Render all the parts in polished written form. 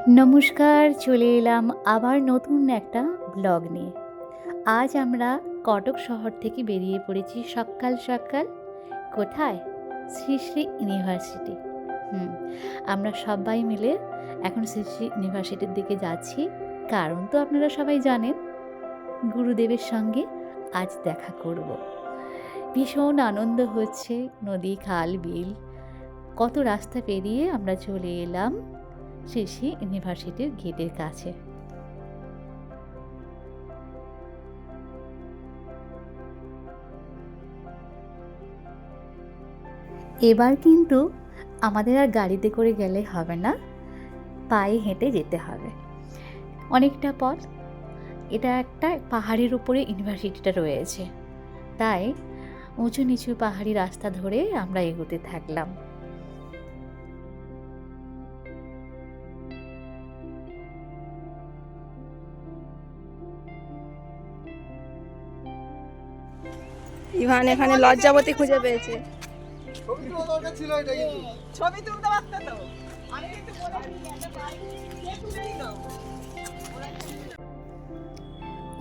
নমস্কার, চলে এলাম আবার নতুন একটা ব্লগ নিয়ে। আজ আমরা কটক শহর থেকে বেরিয়ে পড়েছি সকাল সকাল। কোথায়? শ্রী শ্রী ইউনিভার্সিটি। আমরা সবাই মিলে এখন শ্রী শ্রী ইউনিভার্সিটির দিকে যাচ্ছি। কারণ তো আপনারা সবাই জানেন, গুরুদেবের সঙ্গে আজ দেখা করব। ভীষণ আনন্দ হচ্ছে, নদী, খাল, বিল, কত রাস্তা পেরিয়ে আমরা চলে এলাম শ্রী শ্রী ইউনিভার্সিটির গেটের কাছে। এবার কিন্তু আমাদের আর গাড়িতে করে গেলে হবে না, পায়ে হেঁটে যেতে হবে অনেকটা পথ। এটা একটা পাহাড়ের উপরে ইউনিভার্সিটিটা রয়েছে, তাই উঁচু নিচু পাহাড়ি রাস্তা ধরে আমরা এগোতে থাকলাম। ইভান এখানে লজ্জাবতী খুঁজে পেয়েছে।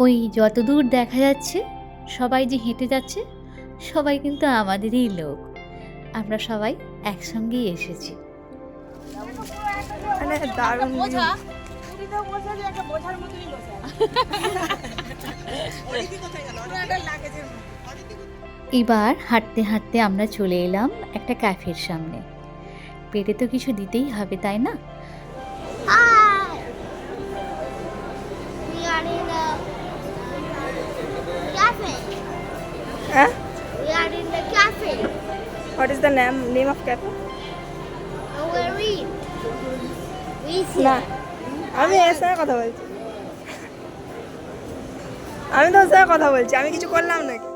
ওই যতদূর দেখা যাচ্ছে সবাই যে হেঁটে যাচ্ছে, সবাই কিন্তু আমাদেরই লোক। আমরা সবাই একসঙ্গেই এসেছি। দারুণ এবার হাঁটতে হাঁটতে আমরা চলে এলাম একটা ক্যাফের সামনে। পেটে তো কিছু দিতেই হবে, তাই না? We are in the cafe. What is the name of cafe? Where we না, আমি এর সঙ্গে কথা বলছি। আমি তোর সঙ্গে কথা বলছি, আমি কিছু করলাম নাকি?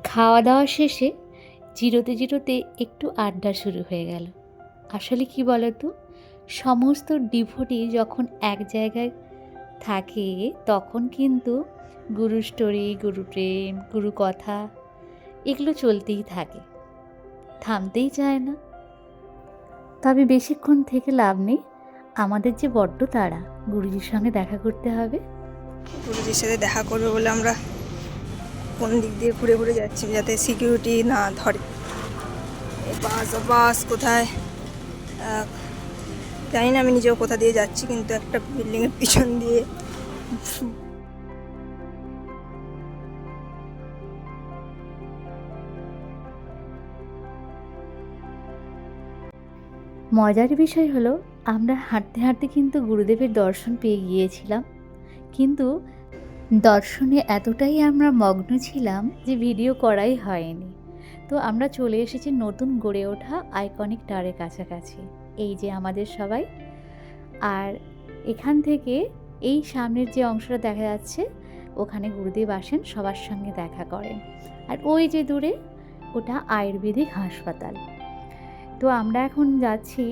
খাওয়া দাওয়া শেষে জিরোতে জিরোতে একটু আড্ডা শুরু হয়ে গেল। আসলে কি বলতো, সমস্ত ডিভোটি যখন এক জায়গায় থাকে তখন কিন্তু গুরু স্টোরি, গুরু প্রেম, গুরু কথা এগুলো চলতেই থাকে, থামতেই চায় না। তবে বেশিক্ষণ থেকে লাভ নেই, আমাদের যে বড্ড তাড়া, গুরুজির সঙ্গে দেখা করতে হবে। গুরুজির সাথে দেখা করবে বলে আমরা কোন দিক দিয়ে ঘুরে ঘুরে যাচ্ছি যাতে সিকিউরিটি না ধরে। বাস কোথায় জানি না, আমি নিজেও কোথা দিয়ে যাচ্ছি, কিন্তু একটা বিল্ডিংয়ের পিছন দিয়ে। মজার বিষয় হলো, আমরা হাঁটতে হাঁটতে কিন্তু গুরুদেবের দর্শন পেয়ে গিয়েছিলাম, কিন্তু দর্শনে এতটাই আমরা মগ্ন ছিলাম যে ভিডিও করাই হয়নি। তো আমরা চলে এসেছি নতুন গড়ে ওঠা আইকনিক টাওয়ারের কাছাকাছি। এই যে আমাদের সবাই, আর এখান থেকে এই সামনের যে অংশটা দেখা যাচ্ছে, ওখানে গুরুদেব আসেন, সবার সঙ্গে দেখা করেন। আর ওই যে দূরে, ওটা আয়ুর্বেদিক হাসপাতাল। তো আমরা এখন যাচ্ছি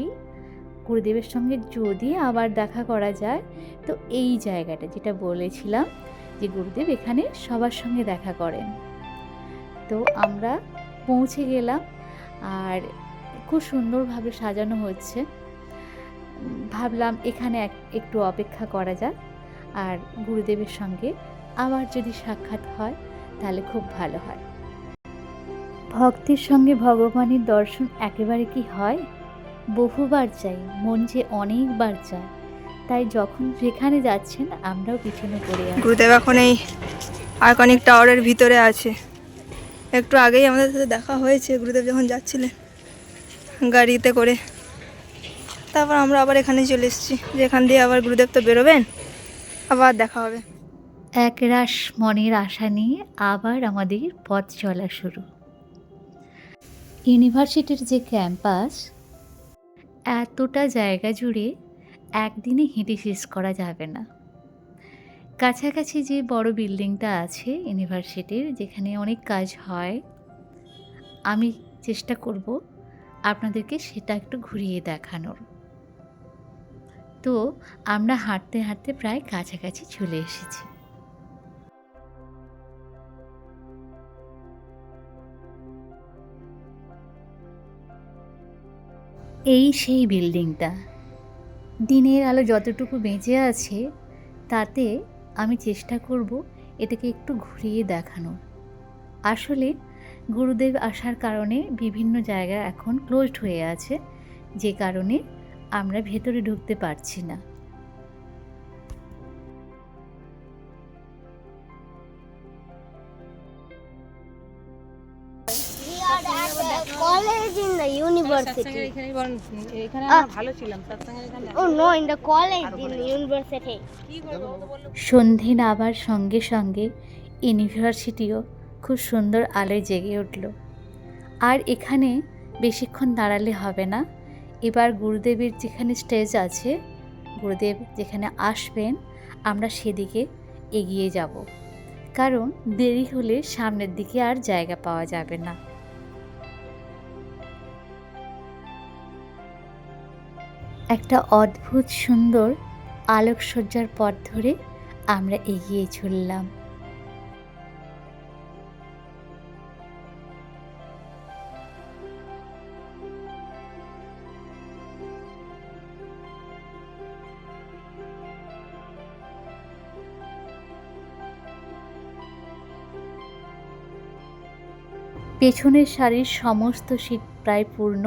গুরুদেবের সঙ্গে যদি আবার দেখা করা যায়, তো এই জায়গাটা যেটা বলেছিলাম যে গুরুদেব এখানে সবার সঙ্গে দেখা করেন। তো আমরা পৌঁছে গেলাম, আর খুব সুন্দরভাবে সাজানো হচ্ছে। ভাবলাম এখানে একটু অপেক্ষা করা যাক, আর গুরুদেবের সঙ্গে আবার যদি সাক্ষাৎ হয় তাহলে খুব ভালো হয়। ভক্তের সঙ্গে ভগবানের দর্শন একেবারে কি হয়? বহুবার চাই, মন যে অনেকবার চায়। তাই যখন যেখানে যাচ্ছেন আমরাও পিছনে পড়ে আছি। গুরুদেব এখন এই আইকনিক টাওয়ারের ভিতরে আছে। একটু আগেই আমাদের সাথে দেখা হয়েছে গুরুদেব যখন যাচ্ছিলেন গাড়িতে করে। তারপর আমরা আবার এখানে চলে এসেছি, যেখান দিয়ে আবার গুরুদেব তো বেরোবেন, আবার দেখা হবে। একরাশ মনের আশা নিয়ে আবার আমাদের পথ চলা শুরু। ইউনিভার্সিটির যে ক্যাম্পাস, এতটা জায়গা জুড়ে একদিনে হেঁটে শেষ করা যাবে না। কাছাকাছি যে বড় বিল্ডিংটা আছে ইউনিভার্সিটির, যেখানে অনেক কাজ হয়, আমি চেষ্টা করব আপনাদেরকে সেটা একটু ঘুরিয়ে দেখানোর। তো আমরা হাঁটতে হাঁটতে প্রায় কাছাকাছি চলে এসেছি। এই সেই বিল্ডিংটা। দিনের আলো যতটুকু বেঁচে আছে তাতে আমি চেষ্টা করব এটাকে একটু ঘুরিয়ে দেখানোর। আসলে গুরুদেব আসার কারণে বিভিন্ন জায়গা এখন ক্লোজড হয়ে আছে, যে কারণে আমরা ভেতরে ঢুকতে পারছি না। We are at a college in the university. এখানে আমরা ভালো ছিলাম সৎসঙ্গের এখানে। Oh no, in the college in the university. সন্ধে নামার সঙ্গে সঙ্গে ইউনিভার্সিটিও খুব সুন্দর আলোয় জেগে উঠল। আর এখানে বেশিক্ষণ দাঁড়ালে হবে না, এবার গুরুদেবের যেখানে স্টেজ আছে, গুরুদেব যেখানে আসবেন, আমরা সেদিকে এগিয়ে যাব, কারণ দেরি হলে সামনের দিকে আর জায়গা পাওয়া যাবে না। একটা অদ্ভুত সুন্দর আলোকসজ্জার পথ ধরে আমরা এগিয়ে চললাম। পেছনের সারির সমস্ত সিট প্রায় পূর্ণ।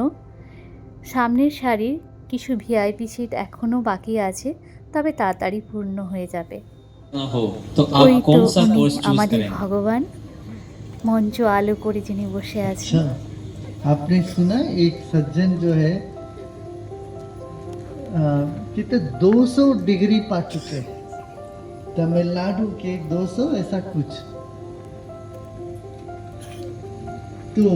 সামনের সারির কিছু ভিআইপি সিট এখনও বাকি আছে, তবে তাড়াতাড়ি পূর্ণ হয়ে যাবে। हो तो ওই आप তো कौन सा উনি कोर्स चूज আমাদের करेंगे? ভগবান, মঞ্চ আলো করে যিনি বসে আছেন। अच्छा, आपने सुना एक सज्जन जो है कितने 200 डिग्री पा चुके हैं, तमिलनाडु के 200 ऐसा कुछ। तो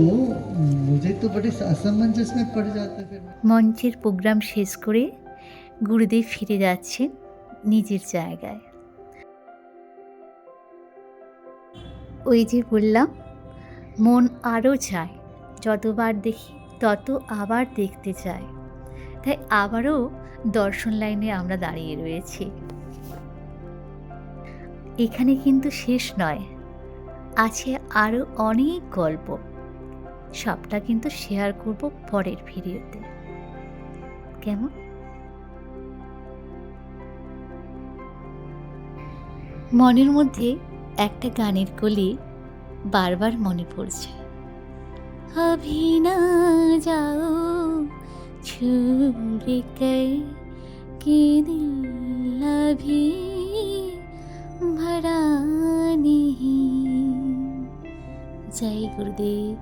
मुझे तो बड़ी असमंजस में पड़ जाता फिर। মঞ্চের প্রোগ্রাম শেষ করে গুরুদেব ফিরে যাচ্ছেন নিজের জায়গায়। ওই যে বললাম, মন আরও চায়, যতবার দেখি তত আবার দেখতে চায়, তাই আবারও দর্শন লাইনে আমরা দাঁড়িয়ে রয়েছি। এখানে কিন্তু শেষ নয়, আছে আরও অনেক গল্প, সবটা কিন্তু শেয়ার করব পরের ভিডিওতে। কেমন? মনের মধ্যে একটা গানের কলি বারবার মনে পড়ছে, अभी ना जाओ छोड़ कर कि दिल अभी भरा नहीं। जय गुरुदेव।